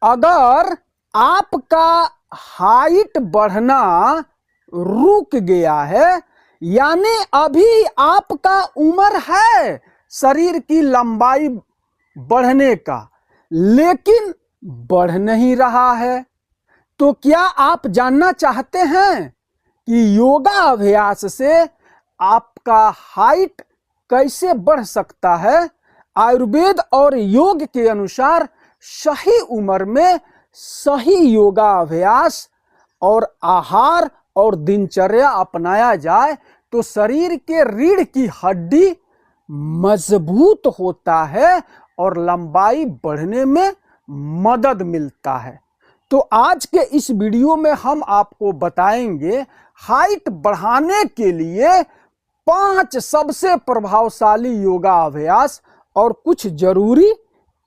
अगर आपका हाइट बढ़ना रुक गया है, यानी अभी आपका उम्र है शरीर की लंबाई बढ़ने का, लेकिन बढ़ नहीं रहा है, तो क्या आप जानना चाहते हैं कि योगा अभ्यास से आपका हाइट कैसे बढ़ सकता है? आयुर्वेद और योग के अनुसार सही उम्र में सही योगा अभ्यास और आहार और दिनचर्या अपनाया जाए तो शरीर के रीढ़ की हड्डी मजबूत होता है और लंबाई बढ़ने में मदद मिलता है। तो आज के इस वीडियो में हम आपको बताएंगे हाइट बढ़ाने के लिए 5 सबसे प्रभावशाली योगा अभ्यास और कुछ जरूरी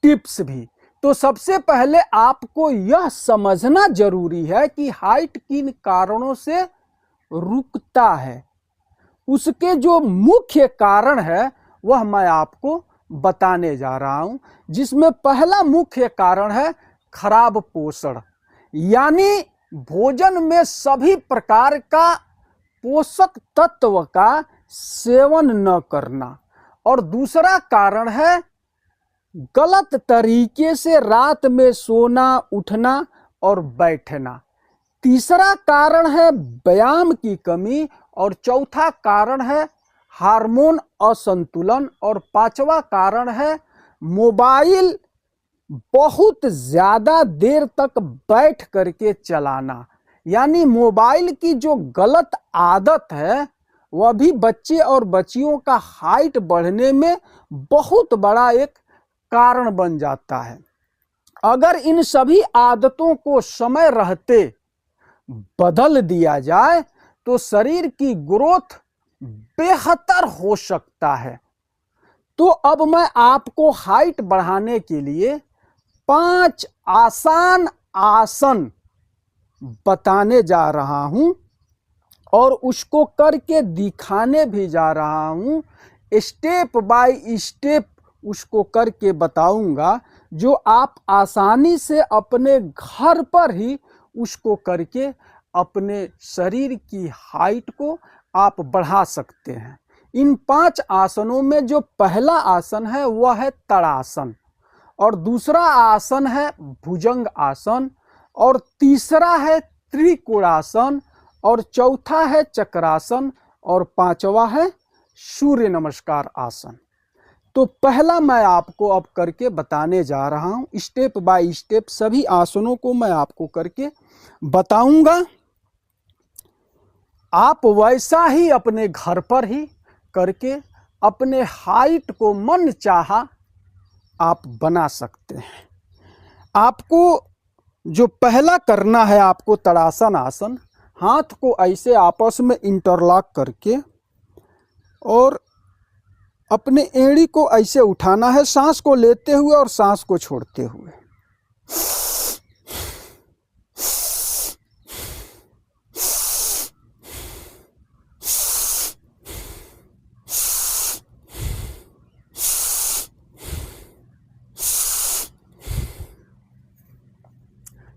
टिप्स भी। तो सबसे पहले आपको यह समझना जरूरी है कि हाइट किन कारणों से रुकता है। उसके जो मुख्य कारण है वह मैं आपको बताने जा रहा हूं, जिसमें पहला मुख्य कारण है खराब पोषण, यानी भोजन में सभी प्रकार का पोषक तत्व का सेवन न करना। और दूसरा कारण है गलत तरीके से रात में सोना, उठना और बैठना। तीसरा कारण है व्यायाम की कमी और चौथा कारण है हार्मोन असंतुलन और पांचवा कारण है मोबाइल बहुत ज्यादा देर तक बैठ करके चलाना। यानी मोबाइल की जो गलत आदत है वह भी बच्चे और बच्चियों का हाइट बढ़ने में बहुत बड़ा एक कारण बन जाता है। अगर इन सभी आदतों को समय रहते बदल दिया जाए तो शरीर की ग्रोथ बेहतर हो सकता है। तो अब मैं आपको हाइट बढ़ाने के लिए 5 आसान आसन बताने जा रहा हूं और उसको करके दिखाने भी जा रहा हूं। स्टेप बाय स्टेप उसको करके बताऊंगा, जो आप आसानी से अपने घर पर ही उसको करके अपने शरीर की हाइट को आप बढ़ा सकते हैं। इन 5 आसनों में जो पहला आसन है वह है तड़ासन, और दूसरा आसन है भुजंग आसन, और तीसरा है त्रिकोणासन, और चौथा है चक्रासन, और पांचवा है सूर्य नमस्कार आसन। तो पहला मैं आपको अब करके बताने जा रहा हूं, स्टेप बाय स्टेप सभी आसनों को मैं आपको करके बताऊंगा। आप वैसा ही अपने घर पर ही करके अपने हाइट को मन चाहा आप बना सकते हैं। आपको जो पहला करना है, आपको तड़ासन आसन, हाथ को ऐसे आपस में इंटरलॉक करके और अपने एड़ी को ऐसे उठाना है, सांस को लेते हुए और सांस को छोड़ते हुए।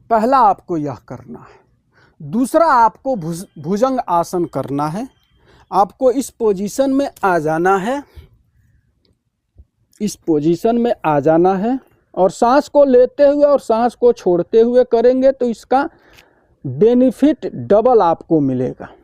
पहला आपको यह करना है। दूसरा आपको भुजंग आसन करना है। आपको इस पोजीशन में आ जाना है, इस पोजीशन में आ जाना है और सांस को लेते हुए और सांस को छोड़ते हुए करेंगे तो इसका बेनिफिट डबल आपको मिलेगा।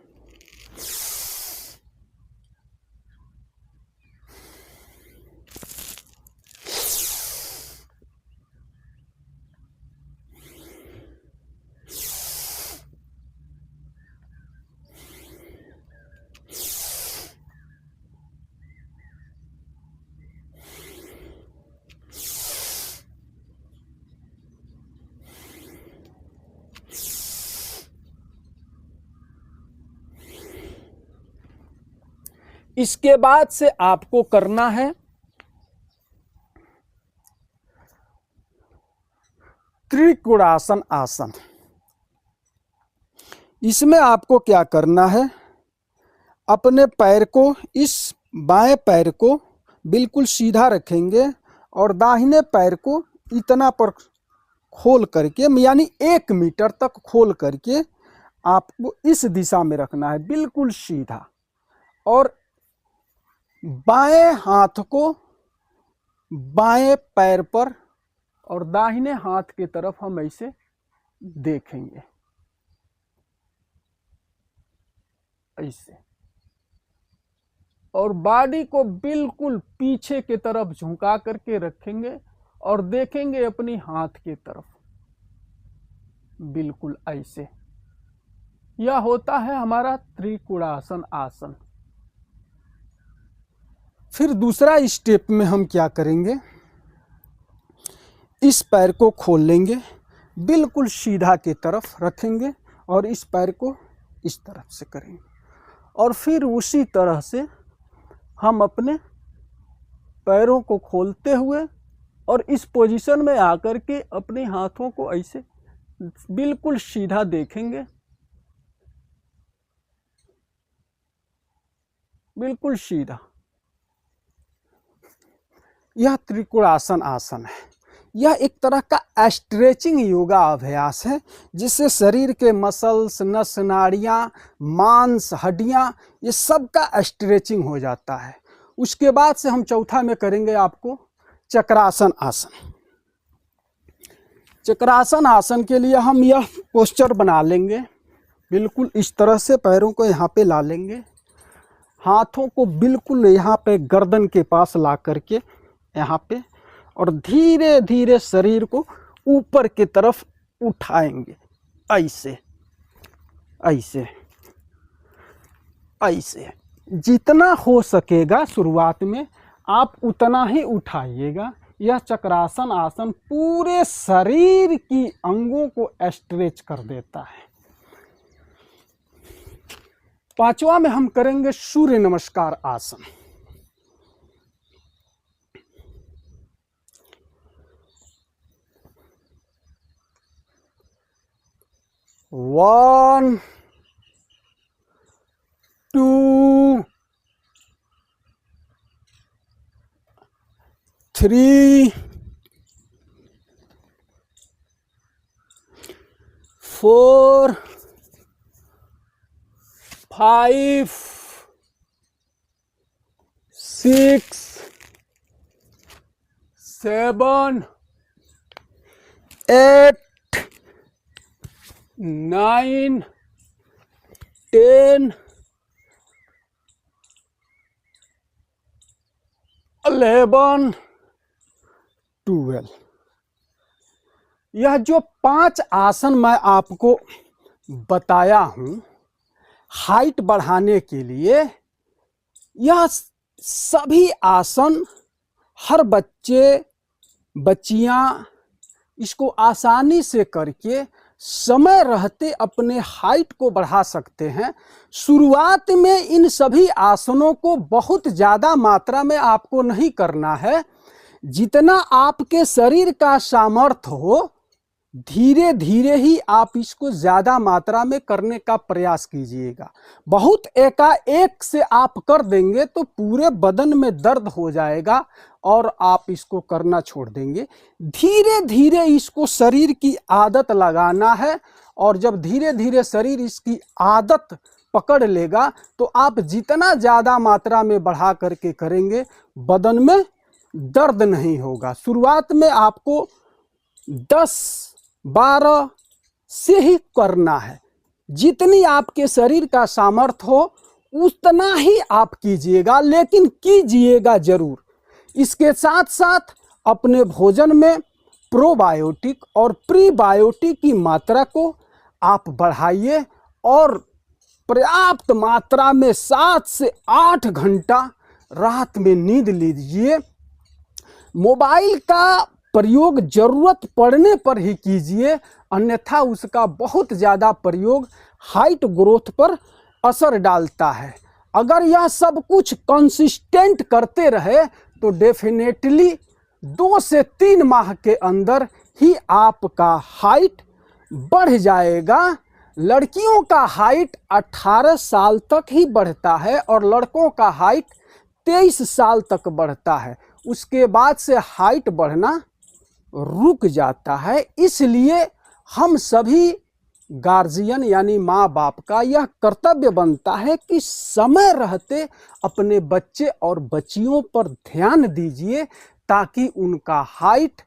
इसके बाद से आपको करना है त्रिकोणासन आसन। इसमें आपको क्या करना है, अपने पैर को, इस बाएं पैर को बिल्कुल सीधा रखेंगे और दाहिने पैर को इतना पर खोल करके, यानी 1 मीटर तक खोल करके आपको इस दिशा में रखना है, बिल्कुल सीधा। और बाएं हाथ को बाएं पैर पर और दाहिने हाथ की तरफ हम ऐसे देखेंगे, ऐसे। और बॉडी को बिल्कुल पीछे की तरफ झुका करके रखेंगे और देखेंगे अपनी हाथ की तरफ, बिल्कुल ऐसे। यह होता है हमारा त्रिकोणासन आसन। फिर दूसरा स्टेप में हम क्या करेंगे, इस पैर को खोल लेंगे, बिल्कुल सीधा की तरफ रखेंगे और इस पैर को इस तरफ से करेंगे। और फिर उसी तरह से हम अपने पैरों को खोलते हुए और इस पोजीशन में आकर के अपने हाथों को ऐसे बिल्कुल सीधा देखेंगे, बिल्कुल सीधा। यह त्रिकोणासन आसन है। यह एक तरह का स्ट्रेचिंग योगा अभ्यास है, जिससे शरीर के मसल्स, नस नाड़ियाँ, मांस, हड्डियाँ, ये सब का स्ट्रेचिंग हो जाता है। उसके बाद से हम चौथा में करेंगे आपको चक्रासन आसन। चक्रासन आसन के लिए हम यह पोस्चर बना लेंगे, बिल्कुल इस तरह से पैरों को यहाँ पे ला लेंगे, हाथों को बिल्कुल यहाँ पे गर्दन के पास ला करके यहाँ पे, और धीरे धीरे शरीर को ऊपर की तरफ उठाएंगे, ऐसे ऐसे ऐसे। जितना हो सकेगा शुरुआत में आप उतना ही उठाइएगा। यह चक्रासन आसन पूरे शरीर की अंगों को स्ट्रेच कर देता है। पांचवा में हम करेंगे सूर्य नमस्कार आसन। One, two, three, four, five, six, seven, 8, 9, 10, 11, 12। यह जो 5 आसन मैं आपको बताया हूं हाइट बढ़ाने के लिए, यह सभी आसन हर बच्चे, बच्चियां इसको आसानी से करके समय रहते अपने हाइट को बढ़ा सकते हैं। शुरुआत में इन सभी आसनों को बहुत ज़्यादा मात्रा में आपको नहीं करना है, जितना आपके शरीर का सामर्थ्य हो, धीरे धीरे ही आप इसको ज़्यादा मात्रा में करने का प्रयास कीजिएगा। बहुत एकाएक से आप कर देंगे तो पूरे बदन में दर्द हो जाएगा और आप इसको करना छोड़ देंगे। धीरे धीरे इसको शरीर की आदत लगाना है, और जब धीरे धीरे शरीर इसकी आदत पकड़ लेगा तो आप जितना ज़्यादा मात्रा में बढ़ा करके करेंगे, बदन में दर्द नहीं होगा। शुरुआत में आपको 10-12 से ही करना है। जितनी आपके शरीर का सामर्थ्य हो उतना ही आप कीजिएगा, लेकिन कीजिएगा जरूर। इसके साथ साथ अपने भोजन में प्रोबायोटिक और प्रीबायोटिक की मात्रा को आप बढ़ाइए, और पर्याप्त मात्रा में 7 से 8 घंटा रात में नींद लीजिए। मोबाइल का प्रयोग जरूरत पड़ने पर ही कीजिए, अन्यथा उसका बहुत ज़्यादा प्रयोग हाइट ग्रोथ पर असर डालता है। अगर यह सब कुछ कंसिस्टेंट करते रहे तो डेफिनेटली 2 से 3 माह के अंदर ही आपका हाइट बढ़ जाएगा। लड़कियों का हाइट 18 साल तक ही बढ़ता है और लड़कों का हाइट 23 साल तक बढ़ता है। उसके बाद से हाइट बढ़ना रुक जाता है। इसलिए हम सभी गार्जियन यानी माँ बाप का यह कर्तव्य बनता है कि समय रहते अपने बच्चे और बच्चियों पर ध्यान दीजिए, ताकि उनका हाइट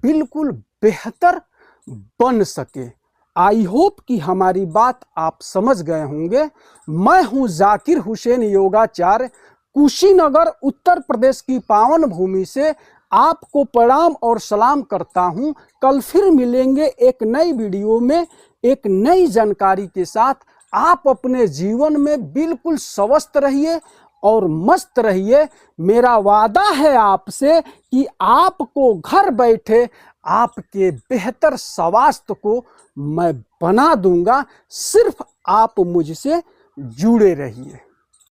बिल्कुल बेहतर बन सके। आई होप कि हमारी बात आप समझ गए होंगे। मैं हूं जाकिर हुसैन योगाचार्य, कुशीनगर उत्तर प्रदेश की पावन भूमि से आपको प्रणाम और सलाम करता हूं। कल फिर मिलेंगे एक नई वीडियो में एक नई जानकारी के साथ। आप अपने जीवन में बिल्कुल स्वस्थ रहिए और मस्त रहिए। मेरा वादा है आपसे कि आपको घर बैठे आपके बेहतर स्वास्थ्य को मैं बना दूंगा। सिर्फ आप मुझसे जुड़े रहिए।